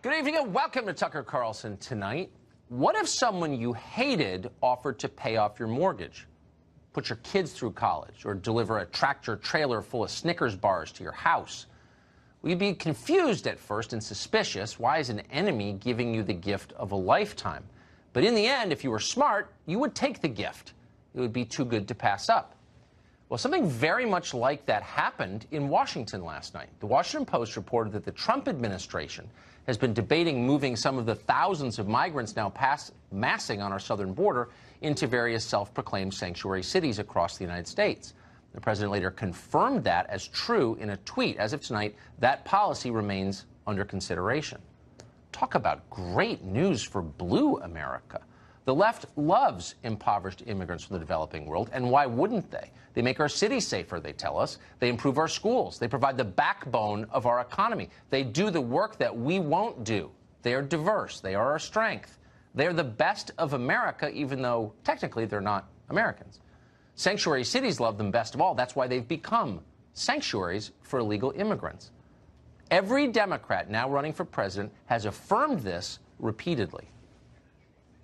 Good evening and welcome to Tucker Carlson Tonight. What if someone you hated offered to pay off your mortgage, put your kids through college, or deliver a tractor trailer full of Snickers bars to your house? Well, you'd be confused at first and suspicious. Why is an enemy giving you the gift of a lifetime? But in the end, if you were smart, you would take the gift. It would be too good to pass up. Well, something very much like that happened in Washington last night. The Washington Post reported that the Trump administration has been debating moving some of the thousands of migrants now massing on our southern border into various self-proclaimed sanctuary cities across the United States. The president later confirmed that as true in a tweet. As of tonight, that policy remains under consideration. Talk about great news for blue America. The left loves impoverished immigrants from the developing world, and why wouldn't they? They make our cities safer, they tell us. They improve our schools. They provide the backbone of our economy. They do the work that we won't do. They are diverse. They are our strength. They are the best of America, even though technically they're not Americans. Sanctuary cities love them best of all. That's why they've become sanctuaries for illegal immigrants. Every Democrat now running for president has affirmed this repeatedly.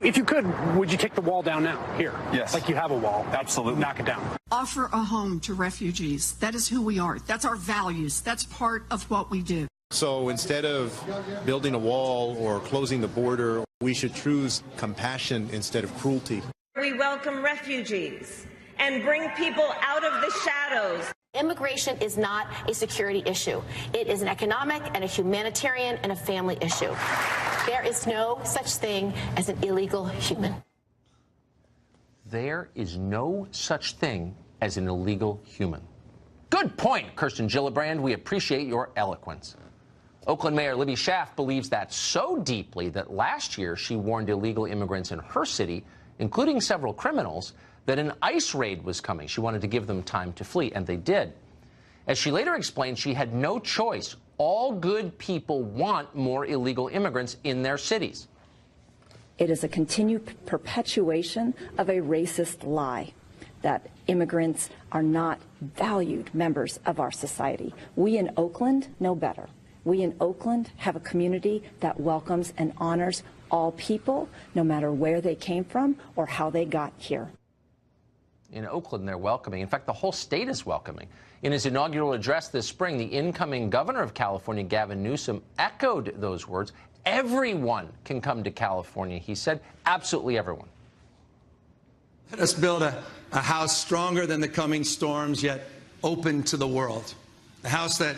If you could, would you take the wall down now? Here. Yes. Like you have a wall. Absolutely. Knock it down. Offer a home to refugees. That is who we are. That's our values. That's part of what we do. So instead of building a wall or closing the border, we should choose compassion instead of cruelty. We welcome refugees and bring people out of the shadows. Immigration is not a security issue. It is an economic and a humanitarian and a family issue. There is no such thing as an illegal human. There is no such thing as an illegal human. Good point, Kristen Gillibrand. We appreciate your eloquence. Oakland Mayor Libby Schaaf believes that so deeply that last year she warned illegal immigrants in her city, including several criminals, that an ICE raid was coming. She wanted to give them time to flee, and they did. As she later explained, she had no choice. All good people want more illegal immigrants in their cities. It is a continued perpetuation of a racist lie that immigrants are not valued members of our society. We in Oakland know better. We in Oakland have a community that welcomes and honors all people, no matter where they came from or how they got here. In Oakland, they're welcoming. In fact, the whole state is welcoming. In his inaugural address this spring, the incoming governor of California, Gavin Newsom, echoed those words. Everyone can come to California, he said. Absolutely everyone. Let us build a house stronger than the coming storms, yet open to the world. A house that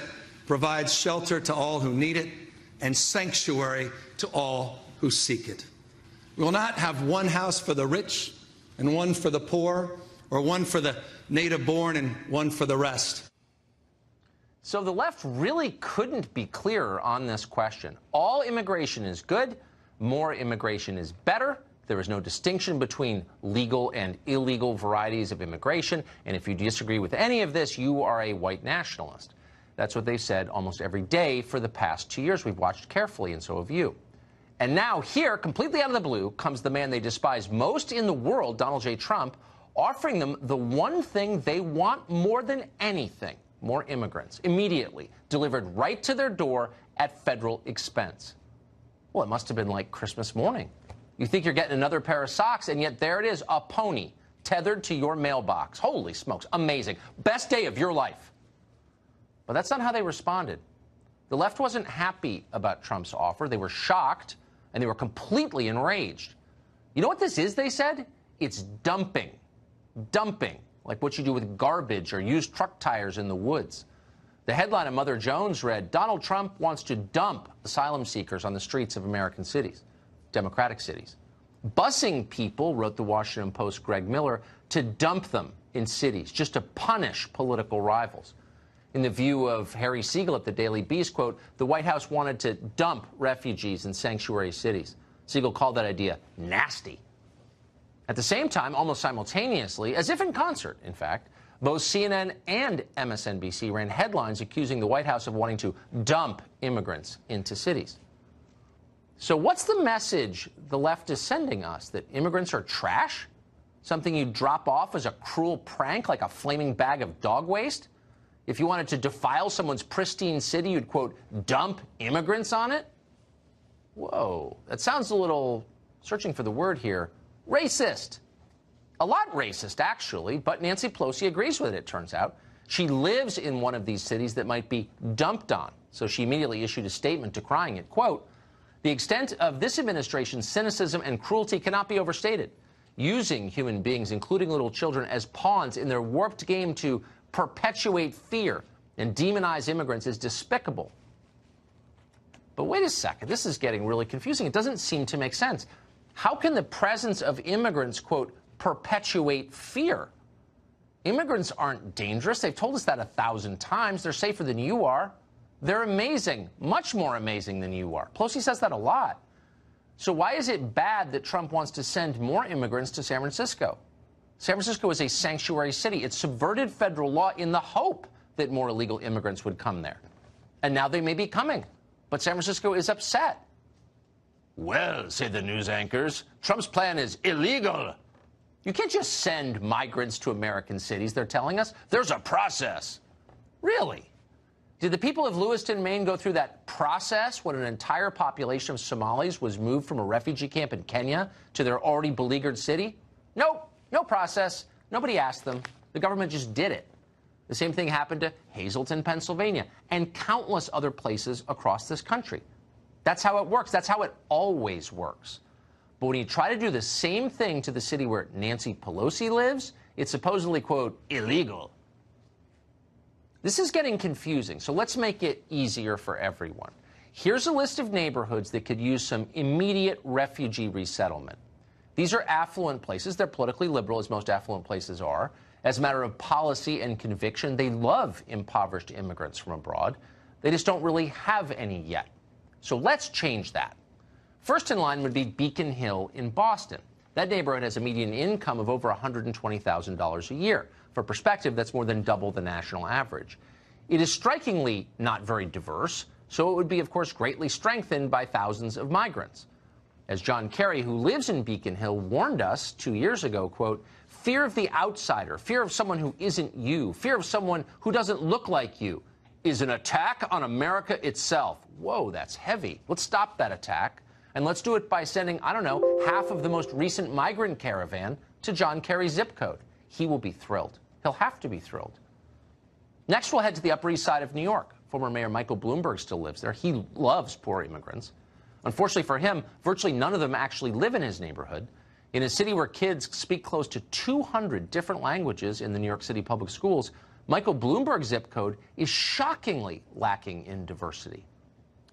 provides shelter to all who need it and sanctuary to all who seek it. We will not have one house for the rich and one for the poor, or one for the native-born and one for the rest. So the left really couldn't be clearer on this question. All immigration is good. More immigration is better. There is no distinction between legal and illegal varieties of immigration. And if you disagree with any of this, you are a white nationalist. That's what they've said almost every day for the past 2 years. We've watched carefully, and so have you. And now here, completely out of the blue, comes the man they despise most in the world, Donald J. Trump, offering them the one thing they want more than anything: more immigrants, immediately, delivered right to their door at federal expense. Well, it must have been like Christmas morning. You think you're getting another pair of socks, and yet there it is, a pony, tethered to your mailbox. Holy smokes, amazing. Best day of your life. But that's not how they responded. The left wasn't happy about Trump's offer. They were shocked, and they were completely enraged. You know what this is, they said? It's dumping. Dumping, like what you do with garbage or used truck tires in the woods. The headline of Mother Jones read, Donald Trump wants to dump asylum seekers on the streets of American cities, Democratic cities. Busing people, wrote the Washington Post Greg Miller, to dump them in cities, just to punish political rivals. In the view of Harry Siegel at the Daily Beast, quote, the White House wanted to dump refugees in sanctuary cities. Siegel called that idea nasty. At the same time, almost simultaneously, as if in concert, in fact, both CNN and MSNBC ran headlines accusing the White House of wanting to dump immigrants into cities. So what's the message the left is sending us? That immigrants are trash? Something you drop off as a cruel prank, like a flaming bag of dog waste? If you wanted to defile someone's pristine city, you'd, quote, dump immigrants on it? Whoa, that sounds a little, searching for the word here, racist. A lot racist, actually, but Nancy Pelosi agrees with it, it turns out. She lives in one of these cities that might be dumped on, so she immediately issued a statement decrying it. Quote, "The extent of this administration's cynicism and cruelty cannot be overstated. Using human beings, including little children, as pawns in their warped game to perpetuate fear and demonize immigrants is despicable." But wait a second, this is getting really confusing. It doesn't seem to make sense. How can the presence of immigrants, quote, perpetuate fear? Immigrants aren't dangerous. They've told us that 1,000 times. They're safer than you are. They're amazing, much more amazing than you are. Pelosi says that a lot. So why is it bad that Trump wants to send more immigrants to San Francisco? San Francisco is a sanctuary city. It subverted federal law in the hope that more illegal immigrants would come there. And now they may be coming. But San Francisco is upset. Well, say the news anchors, Trump's plan is illegal. You can't just send migrants to American cities, they're telling us. There's a process. Really? Did the people of Lewiston, Maine go through that process when an entire population of Somalis was moved from a refugee camp in Kenya to their already beleaguered city? Nope, no process. Nobody asked them. The government just did it. The same thing happened to Hazleton, Pennsylvania, and countless other places across this country. That's how it works. That's how it always works. But when you try to do the same thing to the city where Nancy Pelosi lives, it's supposedly, quote, illegal. This is getting confusing, so let's make it easier for everyone. Here's a list of neighborhoods that could use some immediate refugee resettlement. These are affluent places. They're politically liberal, as most affluent places are. As a matter of policy and conviction, they love impoverished immigrants from abroad. They just don't really have any yet. So let's change that. First in line would be Beacon Hill in Boston. That neighborhood has a median income of over $120,000 a year. For perspective, that's more than double the national average. It is strikingly not very diverse, so it would be, of course, greatly strengthened by thousands of migrants. As John Kerry, who lives in Beacon Hill, warned us 2 years ago, quote, "Fear of the outsider, fear of someone who isn't you, fear of someone who doesn't look like you, is an attack on America itself." Whoa, that's heavy. Let's stop that attack. And let's do it by sending, I don't know, half of the most recent migrant caravan to John Kerry's zip code. He will be thrilled. He'll have to be thrilled. Next, we'll head to the Upper East Side of New York. Former Mayor Michael Bloomberg still lives there. He loves poor immigrants. Unfortunately for him, virtually none of them actually live in his neighborhood. In a city where kids speak close to 200 different languages in the New York City public schools, Michael Bloomberg's zip code is shockingly lacking in diversity.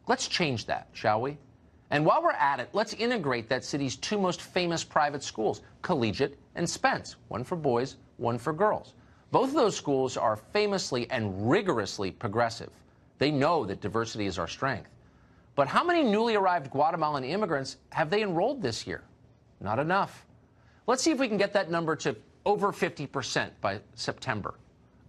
Let's change that, shall we? And while we're at it, let's integrate that city's two most famous private schools, Collegiate and Spence, one for boys, one for girls. Both of those schools are famously and rigorously progressive. They know that diversity is our strength. But how many newly arrived Guatemalan immigrants have they enrolled this year? Not enough. Let's see if we can get that number to over 50% by September.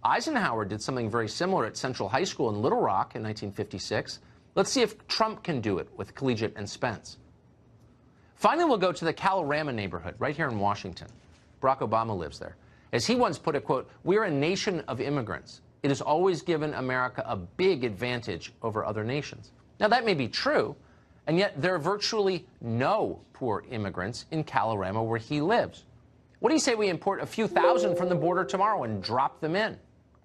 Eisenhower did something very similar at Central High School in Little Rock in 1956. Let's see if Trump can do it with Collegiate and Spence. Finally, we'll go to the Kalorama neighborhood right here in Washington. Barack Obama lives there. As he once put it, quote, "We're a nation of immigrants. It has always given America a big advantage over other nations." Now, that may be true, and yet there are virtually no poor immigrants in Kalorama where he lives. What do you say we import a few thousand from the border tomorrow and drop them in?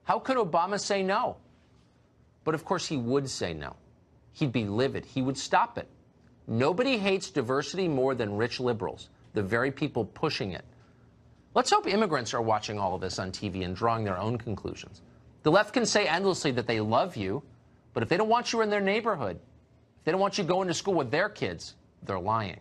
How could Obama say no? But of course he would say no. He'd be livid. He would stop it. Nobody hates diversity more than rich liberals, the very people pushing it. Let's hope immigrants are watching all of this on TV and drawing their own conclusions. The left can say endlessly that they love you, but if they don't want you in their neighborhood, if they don't want you going to school with their kids, they're lying.